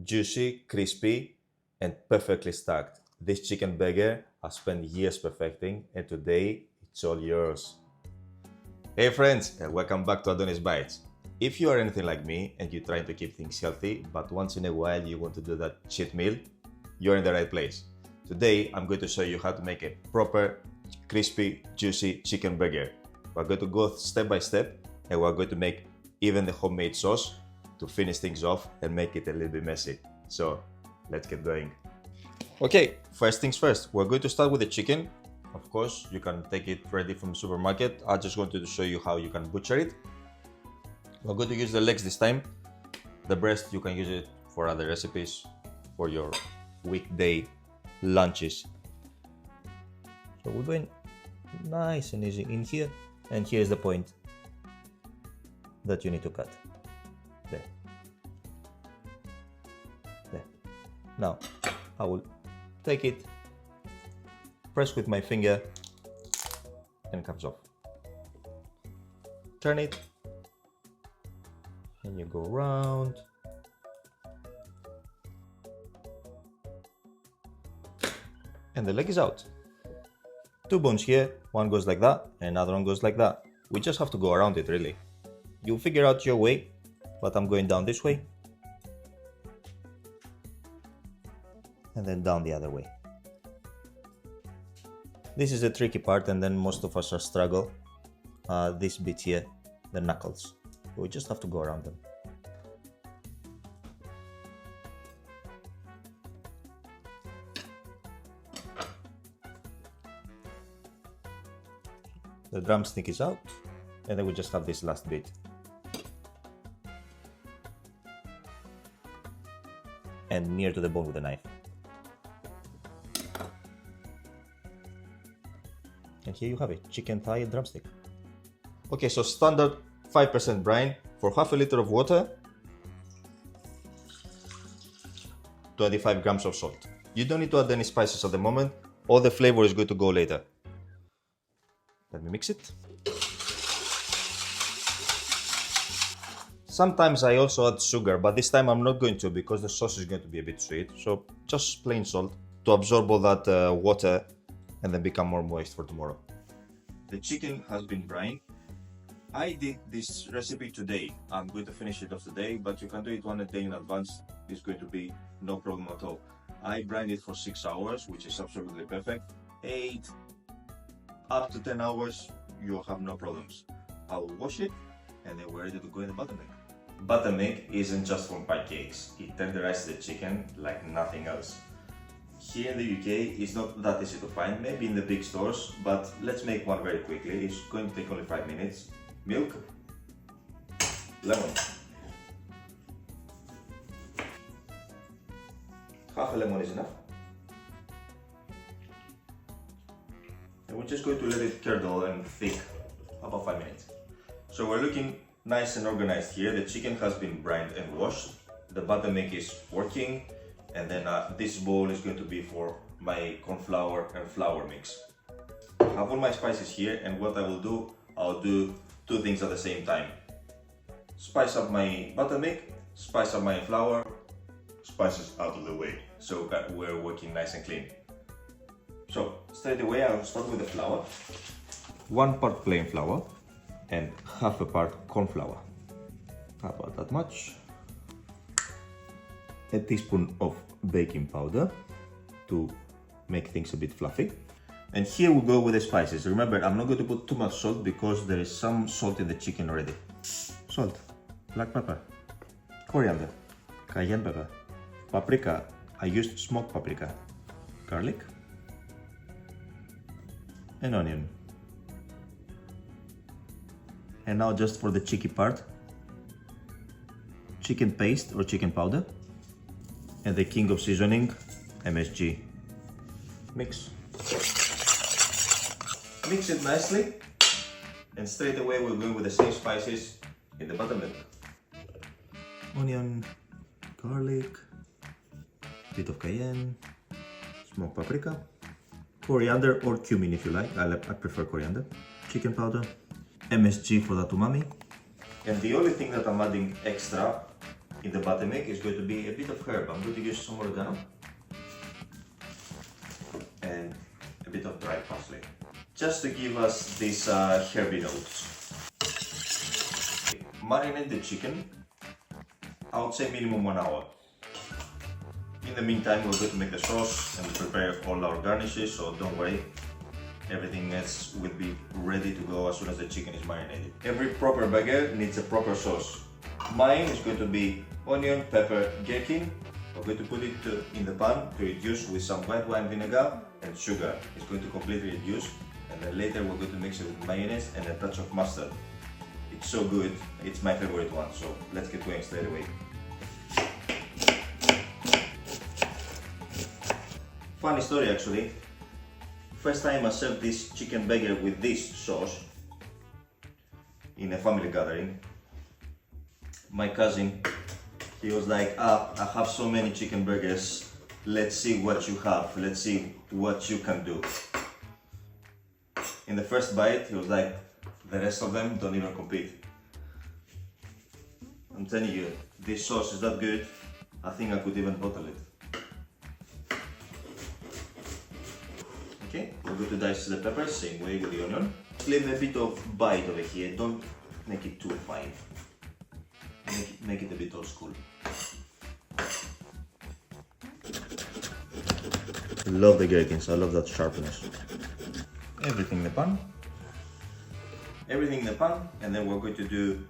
juicy, crispy, and perfectly stacked. This chicken burger I spent years perfecting, and today it's all yours. Hey friends, and welcome back to Adonis Bites. If you are anything like me and you're trying to keep things healthy, but once in a while you want to do that cheat meal, you're in the right place. Today I'm going to show you how to make a proper, crispy, juicy chicken burger. We're going to go step by step, and we're going to make even the homemade sauce to finish things off and make it a little bit messy. So let's get going. Okay, first things first, we're going to start with the chicken. Of course, you can take it ready from the supermarket. I just wanted to show you how you can butcher it. We're going to use the legs this time. The breast, you can use it for other recipes, for your weekday lunches. So we're going nice and easy in here. And here's the point that you need to cut. There. There. Now, I will take it, press with my finger, and it comes off. Turn it, and you go around. And the leg is out. Two bones here, one goes like that, and another one goes like that. We just have to go around it, really. You'll figure out your way, but I'm going down this way. And then down the other way. This is the tricky part, and then most of us are struggle. This bit here, the knuckles. We just have to go around them. The drumstick is out, and then we just have this last bit. And near to the bone with a knife. And here you have it, chicken thigh and drumstick. Okay, so standard 5% brine for half a liter of water, 25 grams of salt. You don't need to add any spices at the moment, all the flavor is going to go later. Let me mix it. Sometimes I also add sugar, but this time I'm not going to because the sauce is going to be a bit sweet. So just plain salt to absorb all that water and then become more moist for tomorrow. The chicken has been brined. I did this recipe today. I'm going to finish it off today, but you can do it 1 day in advance. It's going to be no problem at all. I brined it for 6 hours, which is absolutely perfect. 8 up to 10 hours, you'll have no problems. I'll wash it and then we're ready to go in the buttermilk. Buttermilk isn't just for pancakes. It tenderizes the chicken like nothing else. Here in the UK, it's not that easy to find, maybe in the big stores, but let's make one very quickly. It's going to take only 5 minutes. Milk, lemon, half a lemon is enough. And we're just going to let it curdle and thick about 5 minutes. So we're looking nice and organized here. The chicken has been brined and washed. The buttermilk is working. And then this bowl is going to be for my corn flour and flour mix. I have all my spices here, and what I will do, I'll do 2 things at the same time. Spice up my buttermilk, spice up my flour, spices out of the way. So we're working nice and clean. So straight away I'll start with the flour. 1 part plain flour and half a part corn flour. About that much. A teaspoon of baking powder to make things a bit fluffy. And here we go with the spices. Remember, I'm not going to put too much salt because there is some salt in the chicken already. Salt, black pepper, coriander, cayenne pepper, paprika. I used smoked paprika, garlic, and onion. And now just for the cheeky part, chicken paste or chicken powder, and the king of seasoning, MSG. Mix. Mix it nicely, and straight away we're going with the same spices in the buttermilk. Onion, garlic, bit of cayenne, smoked paprika, coriander or cumin if you like. I prefer coriander. Chicken powder, MSG for that umami. And the only thing that I'm adding extra in the buttermilk is going to be a bit of herb. I'm going to use some oregano and a bit of dried parsley, just to give us these herby notes. Marinate the chicken, I would say minimum 1 hour. In the meantime, we're going to make the sauce and prepare all our garnishes, so don't worry. Everything else will be ready to go as soon as the chicken is marinated. Every proper burger needs a proper sauce. Mine is going to be onion, pepper, gherkin. We're going to put it in the pan to reduce with some white wine vinegar and sugar. It's going to completely reduce, and then later we're going to mix it with mayonnaise and a touch of mustard. It's so good, it's my favorite one, so let's get going straight away. Funny story actually. First time I served this chicken burger with this sauce in a family gathering, my cousin, he was like, I have so many chicken burgers, let's see what you have, let's see what you can do. In the first bite, he was like, the rest of them don't even compete. I'm telling you, this sauce is that good, I think I could even bottle it. Okay, we're going to dice the peppers, same way with the onion. Leave a bit of bite over here, don't make it too fine. Make it a bit old school. Love the gherkins, I love that sharpness. Everything in the pan. Everything in the pan, and then we're going to do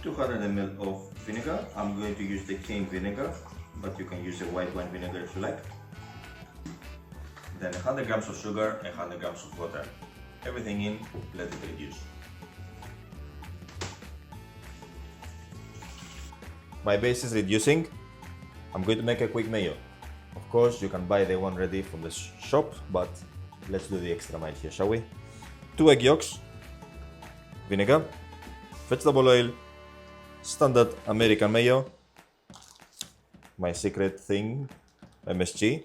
200 ml of vinegar. I'm going to use the cane vinegar, but you can use the white wine vinegar if you like. Then 100 grams of sugar and 100 grams of water. Everything in, let it reduce. My base is reducing. I'm going to make a quick mayo. Of course, you can buy the one ready from the shop, but let's do the extra mile here, shall we? 2 egg yolks, vinegar, vegetable oil, standard American mayo, my secret thing, MSG,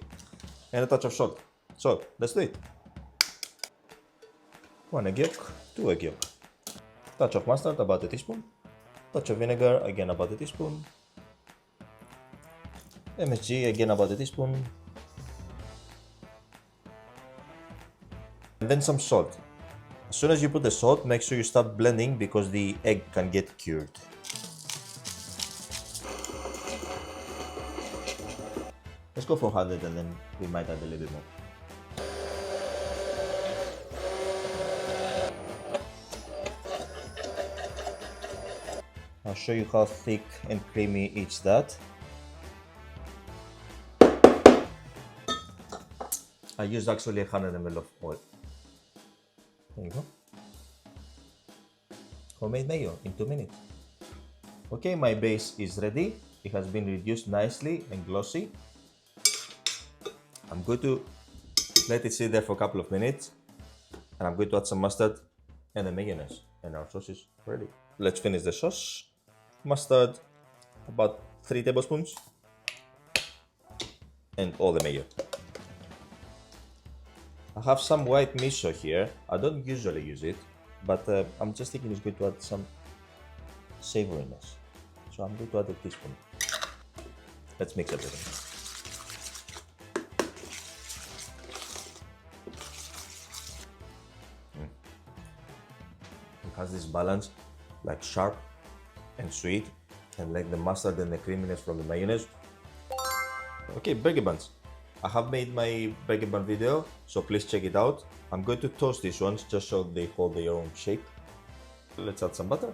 and a touch of salt. So, let's do it. 1 egg yolk, 2 egg yolk, touch of mustard, about a teaspoon, touch of vinegar, again about a teaspoon, MSG, again about a teaspoon, and then some salt. As soon as you put the salt, make sure you start blending because the egg can get cured. Let's go for 100 and then we might add a little bit more. I'll show you how thick and creamy it's that. I used actually 100 ml of oil. There you go. Homemade mayo in 2 minutes. Okay, my base is ready. It has been reduced nicely and glossy. I'm going to let it sit there for a couple of minutes, and I'm going to add some mustard and the mayonnaise, and our sauce is ready. Let's finish the sauce. Mustard, about 3 tablespoons, and all the mayo. I have some white miso here. I don't usually use it, but I'm just thinking it's going to add some savoriness. So I'm going to add a teaspoon. Let's mix everything. It has this balance, like sharp and sweet, and like the mustard and the creaminess from the mayonnaise. Okay, burger buns. I have made my burger bun video, so please check it out. I'm going to toast these ones just so they hold their own shape. Let's add some butter.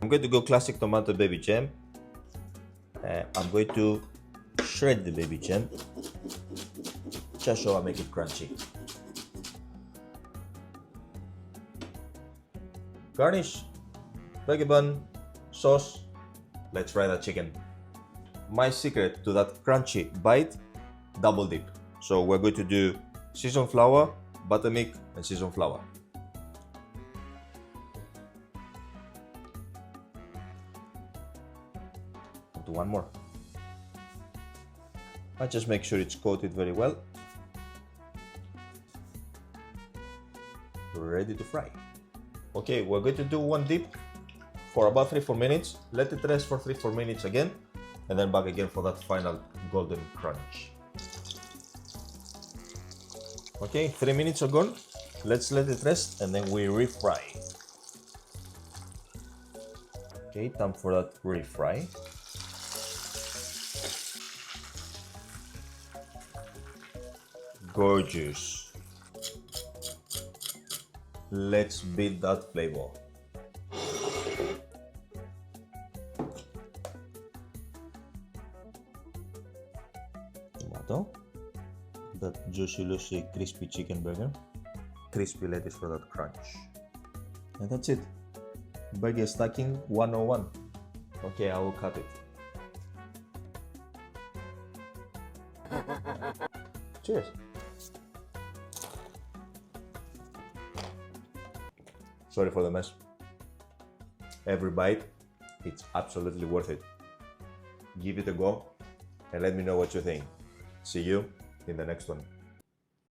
I'm going to go classic tomato baby jam. I'm going to shred the baby jam just so I make it crunchy. Garnish, burger bun, sauce. Let's fry that chicken. My secret to that crunchy bite, double dip. So we're going to do seasoned flour, buttermilk, and seasoned flour. I'll do one more. I just make sure it's coated very well. ready to fry. Okay, we're going to do one dip for about 3-4 minutes. Let it rest for 3-4 minutes again, and then back again for that final golden crunch. Okay, 3 minutes are gone. Let's let it rest and then we refry. Okay, time for that refry. Gorgeous. Let's beat that flavor. Tomato. That juicy, juicy, crispy chicken burger. Crispy lettuce for that crunch. And that's it. Burger stacking 101. Okay, I will cut it. Cheers. Sorry for the mess. Every bite, it's absolutely worth it. Give it a go and let me know what you think. See you in the next one.